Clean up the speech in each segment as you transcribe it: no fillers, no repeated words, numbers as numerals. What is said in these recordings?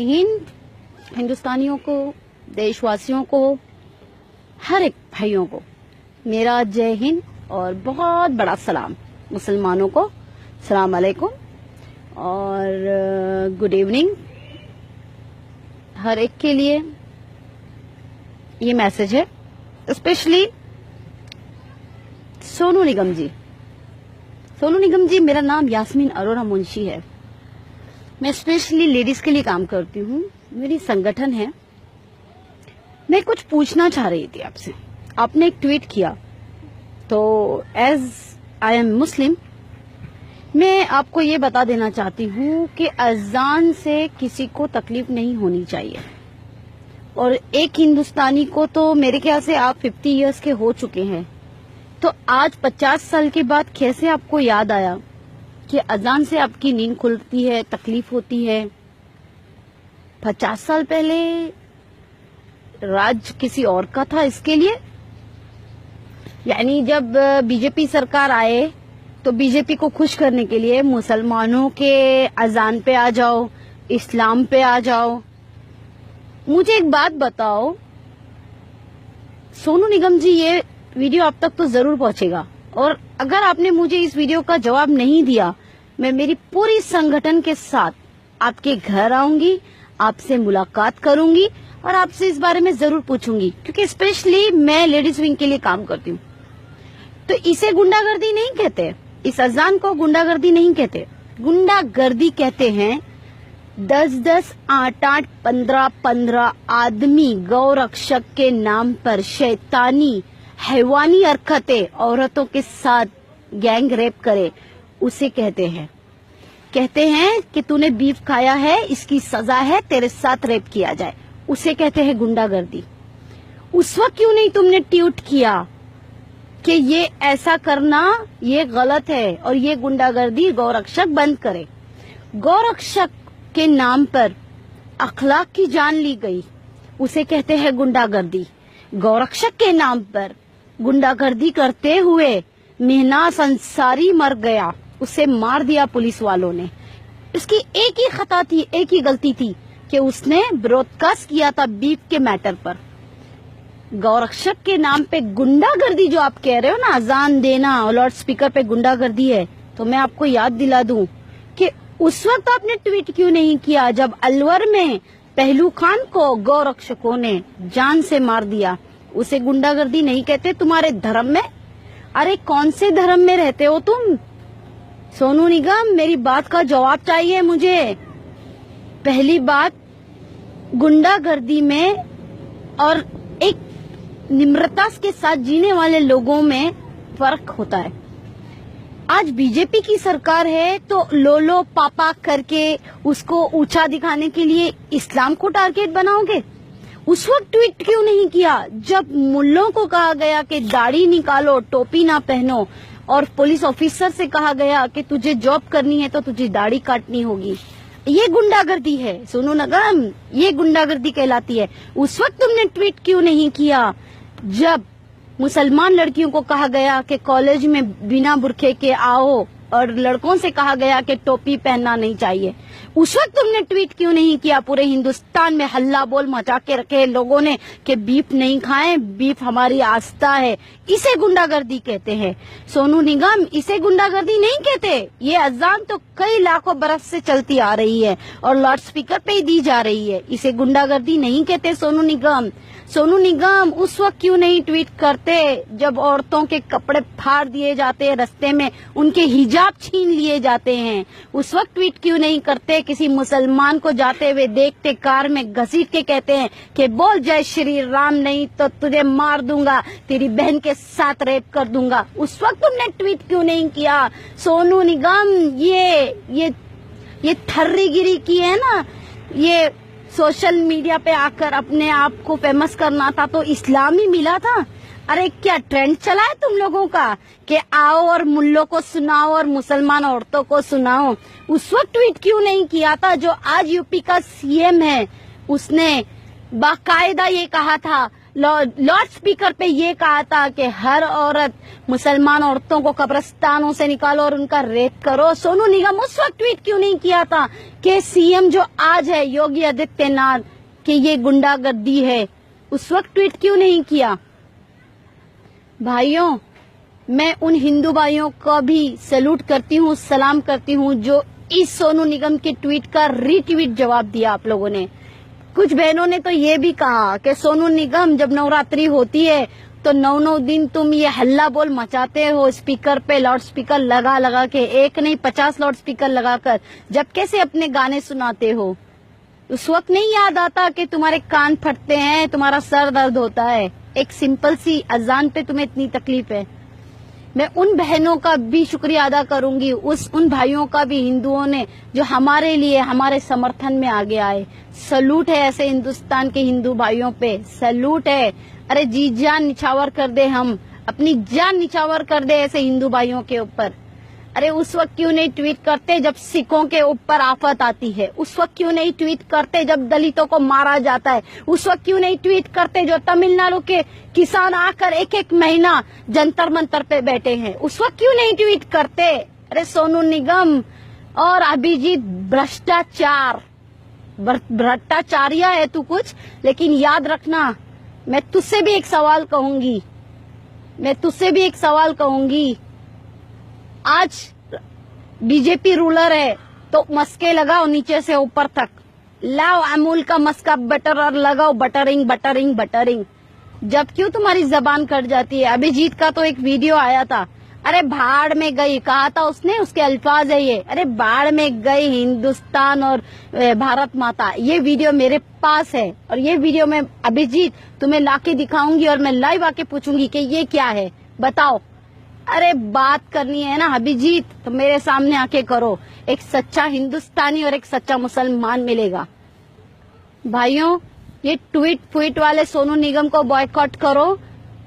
हिंद, हिंदुस्तानियों को, देशवासियों को, हर एक भाइयों को मेरा जय हिंद और बहुत बड़ा सलाम। मुसलमानों को सलाम अलैकुम और गुड इवनिंग। हर एक के लिए ये मैसेज है, स्पेशली सोनू निगम जी। सोनू निगम जी, मेरा नाम यास्मीन अरोरा मुंशी है। मैं स्पेशली लेडीज के लिए काम करती हूँ, मेरी संगठन है। मैं कुछ पूछना चाह रही थी आपसे। आपने एक ट्वीट किया, तो एज आई एम मुस्लिम मैं आपको ये बता देना चाहती हूँ कि अजान से किसी को तकलीफ नहीं होनी चाहिए। और एक हिंदुस्तानी को तो मेरे ख्याल से आप 50 इयर्स के हो चुके हैं, तो आज 50 साल के बाद कैसे आपको याद आया कि अजान से आपकी नींद खुलती है, तकलीफ होती है? 50 साल पहले राज किसी और का था इसके लिए। यानी जब बीजेपी सरकार आए तो बीजेपी को खुश करने के लिए मुसलमानों के अजान पे आ जाओ, इस्लाम पे आ जाओ। मुझे एक बात बताओ सोनू निगम जी, ये वीडियो आप तक तो जरूर पहुंचेगा, और अगर आपने मुझे इस वीडियो का जवाब नहीं दिया, मैं मेरी पूरी संगठन के साथ आपके घर आऊंगी, आपसे मुलाकात करूंगी और आपसे इस बारे में जरूर पूछूंगी, क्योंकि स्पेशली मैं लेडीज विंग के लिए काम करती हूँ। तो इसे गुंडागर्दी नहीं कहते, इस अजान को गुंडागर्दी नहीं कहते। गुंडागर्दी कहते हैं 10-10, 8-8, 15-15 आदमी गौरक्षक के नाम पर शैतानी हैवानी हरकतें औरतों के साथ गैंग रेप करे, उसे कहते हैं। कहते हैं कि तूने बीफ खाया है, इसकी सजा है, तेरे साथ रेप किया जाए, उसे कहते हैं गुंडागर्दी। उस वक्त क्यों नहीं तुमने ट्वीट किया कि ये ऐसा करना ये गलत है और ये गुंडागर्दी, गौरक्षक बंद करे। गौरक्षक के नाम पर अखलाक की जान ली गई, उसे कहते हैं गुंडागर्दी। गौरक्षक के नाम पर गुंडागर्दी करते हुए मेहनाज अंसारी मर गया, उसे मार दिया पुलिस वालों ने। इसकी एक ही खता थी, एक ही गलती थी कि उसने ब्रॉडकास्ट किया था बीफ के मैटर पर। गौरक्षक के नाम पे गुंडागर्दी जो आप कह रहे हो ना, अजान देना और लाउड स्पीकर पे गुंडागर्दी है, तो मैं आपको याद दिला दूं कि उस वक्त आपने ट्वीट क्यों नहीं किया जब अलवर में पहलू खान को गौरक्षकों ने जान से मार दिया? उसे गुंडागर्दी नहीं कहते तुम्हारे धर्म में। अरे कौन से धर्म में रहते हो तुम? सोनू निगम, मेरी बात का जवाब चाहिए मुझे। पहली बात, गुंडागर्दी में और एक निम्रता के साथ जीने वाले लोगों में फर्क होता है। आज बीजेपी की सरकार है तो लोलो पापा करके उसको ऊंचा दिखाने के लिए इस्लाम को टारगेट बनाओगे? उस वक्त ट्वीट क्यों नहीं किया जब मुल्लों को कहा गया कि दाढ़ी निकालो, टोपी ना पहनो, और पुलिस ऑफिसर से कहा गया कि तुझे जॉब करनी है तो तुझे दाढ़ी काटनी होगी? ये गुंडागर्दी है सोनू निगम, ये गुंडागर्दी कहलाती है। उस वक्त तुमने ट्वीट क्यों नहीं किया जब मुसलमान लड़कियों को कहा गया कि कॉलेज में बिना बुरखे के आओ और लड़कों से कहा गया कि टोपी पहनना नहीं चाहिए? उस वक्त तुमने ट्वीट क्यों नहीं किया? पूरे हिंदुस्तान में हल्ला बोल मचा के रखे लोगों ने कि बीफ नहीं खाएं, बीफ हमारी आस्था है। इसे गुंडागर्दी कहते हैं सोनू निगम, इसे गुंडागर्दी नहीं कहते। ये अजान तो कई लाखों बरस से चलती आ रही है और लाउड स्पीकर पे ही दी जा रही है, इसे गुंडागर्दी नहीं कहते सोनू निगम। सोनू निगम, उस वक्त क्यों नहीं ट्वीट करते जब औरतों के कपड़े फाड़ दिए जाते हैं, रास्ते में उनके हिजाब छीन लिए जाते हैं? उस वक्त ट्वीट क्यों नहीं करते? किसी मुसलमान को जाते हुए देखते कार में घसीट के कहते हैं कि बोल जय श्री राम, नहीं तो तुझे मार दूंगा, तेरी बहन के साथ रेप कर दूंगा। उस वक्त तुमने ट्वीट क्यों नहीं किया सोनू निगम? ये थर्रीगिरी की है ना, ये सोशल मीडिया पे आकर अपने आप को फेमस करना था तो इस्लाम ही मिला था। अरे क्या ट्रेंड चला है तुम लोगों का कि आओ और मुल्लों को सुनाओ और मुसलमान औरतों को सुनाओ? उस वक्त ट्वीट क्यों नहीं किया था जो आज यूपी का सीएम है? उसने बाकायदा ये कहा था लाउड स्पीकर पे ये कहा था कि हर औरत मुसलमान औरतों को कब्रिस्तानों से निकालो और उनका रेप करो। सोनू निगम उस वक्त ट्वीट क्यों नहीं किया था कि सीएम जो आज है योगी आदित्यनाथ कि ये गुंडागर्दी है? उस वक्त ट्वीट क्यों नहीं किया? भाइयों, मैं उन हिंदू भाइयों को भी सैल्यूट करती हूँ, सलाम करती हूँ जो इस सोनू निगम के ट्वीट का रीट्वीट जवाब दिया आप लोगों ने। कुछ बहनों ने तो ये भी कहा कि सोनू निगम जब नवरात्रि होती है तो 9 दिन तुम ये हल्ला बोल मचाते हो स्पीकर पे, लाउड स्पीकर लगा लगा के, एक नहीं 50 लाउड स्पीकर लगाकर, जब कैसे अपने गाने सुनाते हो। उस वक्त नहीं याद आता कि तुम्हारे कान फटते हैं, तुम्हारा सर दर्द होता है, एक सिंपल सी अजान पे तुम्हें इतनी तकलीफ है। मैं उन बहनों का भी शुक्रिया अदा करूंगी, उन भाइयों का भी, हिंदुओं ने जो हमारे लिए, हमारे समर्थन में आगे आए। सैल्यूट है ऐसे हिंदुस्तान के हिंदू भाइयों पे, सैल्यूट है। अरे जी जान निछावर कर दे, हम अपनी जान निछावर कर दे ऐसे हिंदू भाइयों के ऊपर। अरे उस वक्त क्यों नहीं ट्वीट करते जब सिखों के ऊपर आफत आती है? उस वक्त क्यों नहीं ट्वीट करते जब दलितों को मारा जाता है? उस वक्त क्यों नहीं ट्वीट करते जो तमिलनाडु के किसान आकर एक महीना जंतर मंतर पे बैठे हैं? उस वक्त क्यों नहीं ट्वीट करते? अरे सोनू निगम और अभिजीत, भ्रष्टाचारिया है तू कुछ, लेकिन याद रखना, मैं तुझसे भी एक सवाल कहूंगी, आज बीजेपी रूलर है तो मस्के लगाओ नीचे से ऊपर तक, लाओ अमूल का मस्का बटर और लगाओ बटरिंग। जब क्यों तुम्हारी जबान कट जाती है? अभिजीत का तो एक वीडियो आया था, अरे भाड़ में गई कहा था उसने, उसके अल्फाज है ये, अरे भाड़ में गई हिंदुस्तान और भारत माता। ये वीडियो मेरे पास है और ये वीडियो मैं अभिजीत तुम्हें लाके दिखाऊंगी और मैं लाइव आके पूछूंगी कि ये क्या है, बताओ। अरे बात करनी है ना अभिजीत तो मेरे सामने आके करो, एक सच्चा हिंदुस्तानी और एक सच्चा मुसलमान मिलेगा। भाइयों, ये ट्वीट वाले सोनू निगम को बॉयकॉट करो।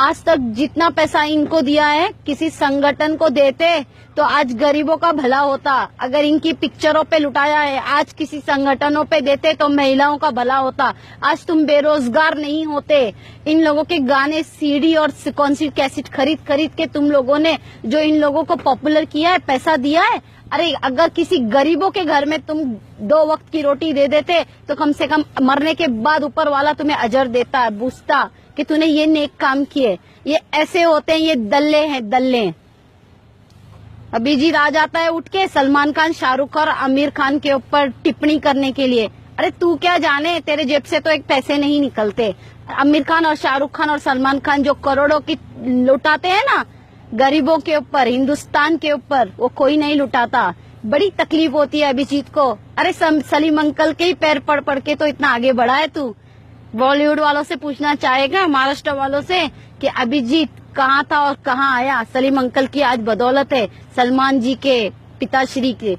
आज तक जितना पैसा इनको दिया है किसी संगठन को देते तो आज गरीबों का भला होता। अगर इनकी पिक्चरों पे लुटाया है आज किसी संगठनों पे देते तो महिलाओं का भला होता। आज तुम बेरोजगार नहीं होते। इन लोगों के गाने सीडी और कौन सी कैसेट खरीद के तुम लोगों ने जो इन लोगों को पॉपुलर किया है, पैसा दिया है। अरे अगर किसी गरीबों के घर में तुम 2 वक्त की रोटी दे देते तो कम से कम मरने के बाद ऊपर वाला तुम्हें अजर देता, पूछता कि तूने ये नेक काम किए। ये ऐसे होते हैं, ये दल्ले। अभिजीत आ जाता है उठ के सलमान खान, शाहरुख और आमिर खान के ऊपर टिप्पणी करने के लिए। अरे तू क्या जाने, तेरे जेब से तो एक पैसे नहीं निकलते। आमिर खान और शाहरुख खान और सलमान खान जो करोड़ों की लुटाते हैं ना गरीबों के ऊपर, हिंदुस्तान के ऊपर, वो कोई नहीं लुटाता। बड़ी तकलीफ होती है अभिजीत को। अरे सलीम अंकल के ही पैर पड़ के तो इतना आगे बढ़ा है तू। बॉलीवुड वालों से पूछना चाहेगा, महाराष्ट्र वालों से, कि अभिजीत कहाँ था और कहाँ आया? सलीम अंकल की आज बदौलत है, सलमान जी के पिताश्री के।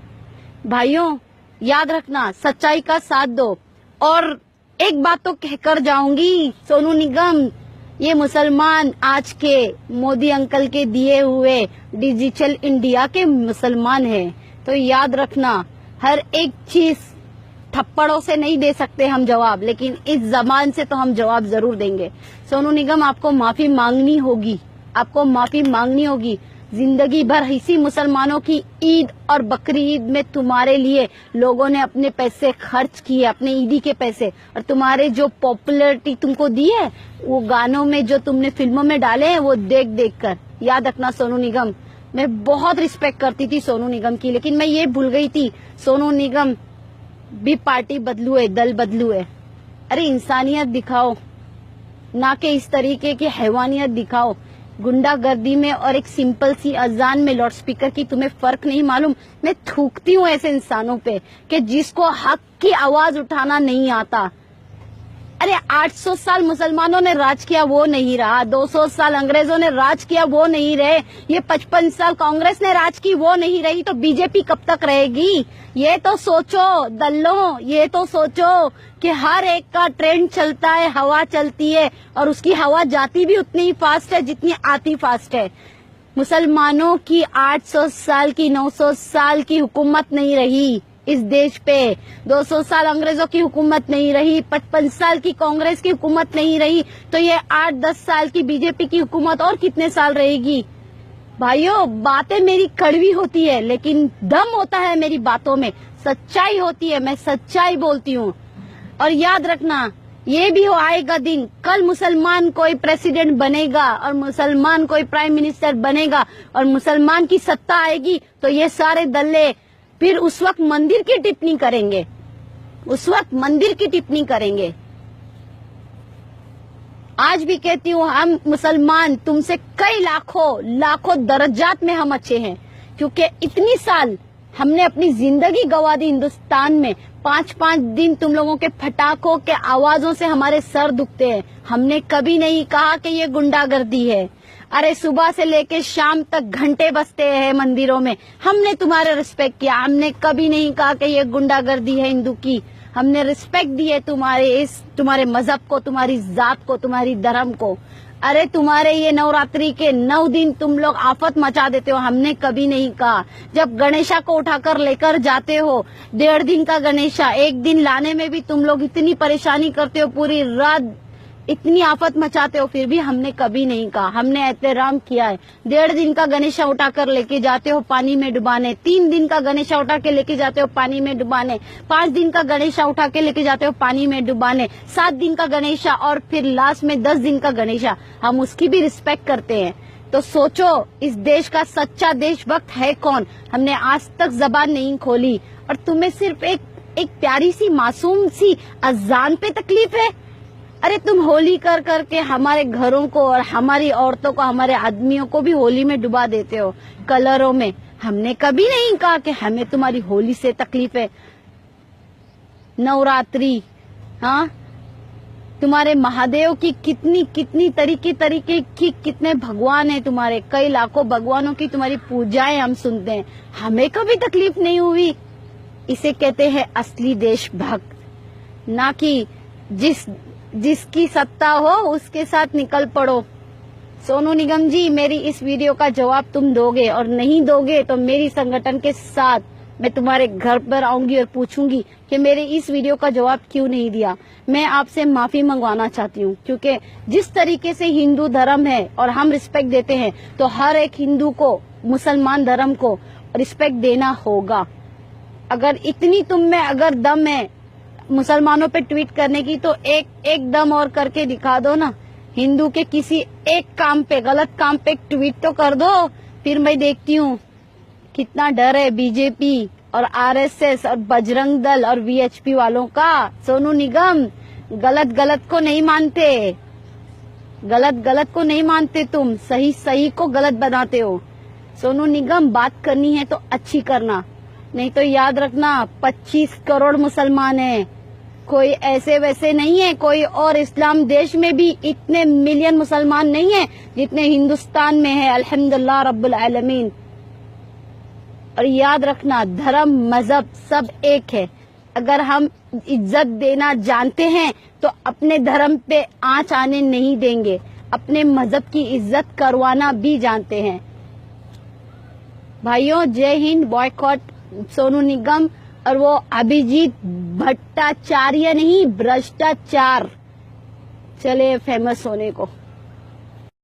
भाइयों याद रखना, सच्चाई का साथ दो। और एक बात तो कहकर जाऊंगी, सोनू निगम, ये मुसलमान आज के मोदी अंकल के दिए हुए डिजिटल इंडिया के मुसलमान हैं। तो याद रखना, हर एक चीज थप्पड़ों से नहीं दे सकते हम जवाब, लेकिन इस जबान से तो हम जवाब जरूर देंगे। सोनू निगम, आपको माफी मांगनी होगी। जिंदगी भर इसी मुसलमानों की ईद और बकरी ईद में तुम्हारे लिए लोगों ने अपने पैसे खर्च किए, अपने ईदी के पैसे, और तुम्हारे जो पॉपुलैरिटी तुमको दी है वो गानों में जो तुमने फिल्मों में डाले हैं वो देख कर। याद रखना सोनू निगम, मैं बहुत रिस्पेक्ट करती थी सोनू निगम की, लेकिन मैं ये भूल गई थी सोनू निगम भी पार्टी बदलू है, दल बदलू है। अरे इंसानियत दिखाओ, ना कि इस तरीके की हैवानियत दिखाओ। गुंडागर्दी में और एक सिंपल सी अजान में लाउड स्पीकर की तुम्हें फर्क नहीं मालूम। मैं थूकती हूँ ऐसे इंसानों पे कि जिसको हक की आवाज उठाना नहीं आता। अरे 800 साल मुसलमानों ने राज किया वो नहीं रहा, 200 साल अंग्रेजों ने राज किया वो नहीं रहे, ये 55 साल कांग्रेस ने राज की वो नहीं रही, तो बीजेपी कब तक रहेगी? ये तो सोचो दल्लों, ये तो सोचो कि हर एक का ट्रेंड चलता है, हवा चलती है, और उसकी हवा जाती भी उतनी ही फास्ट है जितनी आती फास्ट है। मुसलमानों की 800 साल की 900 साल की हुकूमत नहीं रही, इस देश पे। 200 साल अंग्रेजों की हुकूमत नहीं रही, 55 साल की कांग्रेस की हुकूमत नहीं रही, तो ये 8-10 साल की बीजेपी की हुकूमत और कितने साल रहेगी। भाइयों, बातें मेरी कड़वी होती है लेकिन दम होता है मेरी बातों में, सच्चाई होती है, मैं सच्चाई बोलती हूँ। और याद रखना, ये भी हो आएगा दिन, कल मुसलमान कोई प्रेसिडेंट बनेगा और मुसलमान कोई प्राइम मिनिस्टर बनेगा और मुसलमान की सत्ता आएगी, तो ये सारे दल्ले फिर उस वक्त मंदिर की टिप्पणी करेंगे, उस वक्त मंदिर की टिप्पणी करेंगे। आज भी कहती हूँ, हम मुसलमान तुमसे कई लाखों दर्जात में हम अच्छे हैं, क्योंकि इतनी साल हमने अपनी जिंदगी गवा दी हिंदुस्तान में। 5-5 दिन तुम लोगों के फटाकों के आवाजों से हमारे सर दुखते हैं। हमने कभी नहीं कहा कि ये गुंडागर्दी है। अरे सुबह से लेके शाम तक घंटे बजते हैं मंदिरों में, हमने तुम्हारे रिस्पेक्ट किया। हमने कभी नहीं कहा कि ये गुंडागर्दी है हिंदू की। हमने रिस्पेक्ट दी है तुम्हारे मजहब को, तुम्हारी जात को, तुम्हारी धर्म को। अरे तुम्हारे ये नवरात्रि के 9 दिन तुम लोग आफत मचा देते हो, हमने कभी नहीं कहा। जब गणेशा को उठाकर लेकर जाते हो, 1.5 दिन का गणेशा, 1 दिन लाने में भी तुम लोग इतनी परेशानी करते हो, पूरी रात इतनी आफत मचाते हो, फिर भी हमने कभी नहीं कहा। हमने एहतराम किया है। 1.5 दिन का गणेशा उठाकर लेके जाते हो पानी में डुबाने, 3 दिन का गणेशा उठा के लेके जाते हो पानी में डुबाने, 5 दिन का गणेशा उठा के लेके जाते हो पानी में डुबाने, 7 दिन का गणेशा और फिर लास्ट में 10 दिन का गणेशा, हम उसकी भी रिस्पेक्ट करते हैं। तो सोचो, इस देश का सच्चा देशभक्त है कौन? हमने आज तक जबान नहीं खोली और तुम्हें सिर्फ एक प्यारी सी मासूम सी अजान पे तकलीफ है। अरे तुम होली कर करके हमारे घरों को और हमारी औरतों को, हमारे आदमियों को भी होली में डुबा देते हो, कलरों में। हमने कभी नहीं कहा कि हमें तुम्हारी होली से तकलीफ है। नवरात्रि, हाँ, तुम्हारे महादेव की कितनी तरीके की कितने भगवान हैं तुम्हारे, कई लाखों भगवानों की तुम्हारी पूजाएं हम सुनते हैं, हमें कभी तकलीफ नहीं हुई। इसे कहते हैं असली देशभक्त, ना कि जिसकी सत्ता हो उसके साथ निकल पड़ो। सोनू निगम जी, मेरी इस वीडियो का जवाब तुम दोगे, और नहीं दोगे तो मेरी संगठन के साथ मैं तुम्हारे घर पर आऊंगी और पूछूंगी कि मेरे इस वीडियो का जवाब क्यों नहीं दिया। मैं आपसे माफी मंगवाना चाहती हूँ, क्योंकि जिस तरीके से हिंदू धर्म है और हम रिस्पेक्ट देते हैं, तो हर एक हिंदू को, मुसलमान धर्म को रिस्पेक्ट देना होगा। अगर इतनी तुम में अगर दम है मुसलमानों पे ट्वीट करने की, तो एक दम और करके दिखा दो ना। हिंदू के किसी एक काम पे, गलत काम पे ट्वीट तो कर दो, फिर मैं देखती हूँ कितना डर है बीजेपी और आरएसएस और बजरंग दल और वीएचपी वालों का। सोनू निगम, गलत को नहीं मानते, गलत को नहीं मानते, तुम सही को गलत बनाते हो। सोनू निगम, बात करनी है तो अच्छी करना, नहीं तो याद रखना 25 करोड़ मुसलमान हैं, कोई ऐसे वैसे नहीं है। कोई और इस्लाम देश में भी इतने मिलियन मुसलमान नहीं है जितने हिंदुस्तान में है, अल्हम्दुलिल्लाह रब्बुल आलमीन। और याद रखना, धर्म मजहब सब एक है। अगर हम इज्जत देना जानते हैं तो अपने धर्म पे आंच आने नहीं देंगे, अपने मजहब की इज्जत करवाना भी जानते हैं। भाइयों, जय हिंद। बॉयकॉट सोनू निगम और वो अभिजीत भट्टाचार्य नहीं, भ्रष्टाचार। चले फेमस होने को।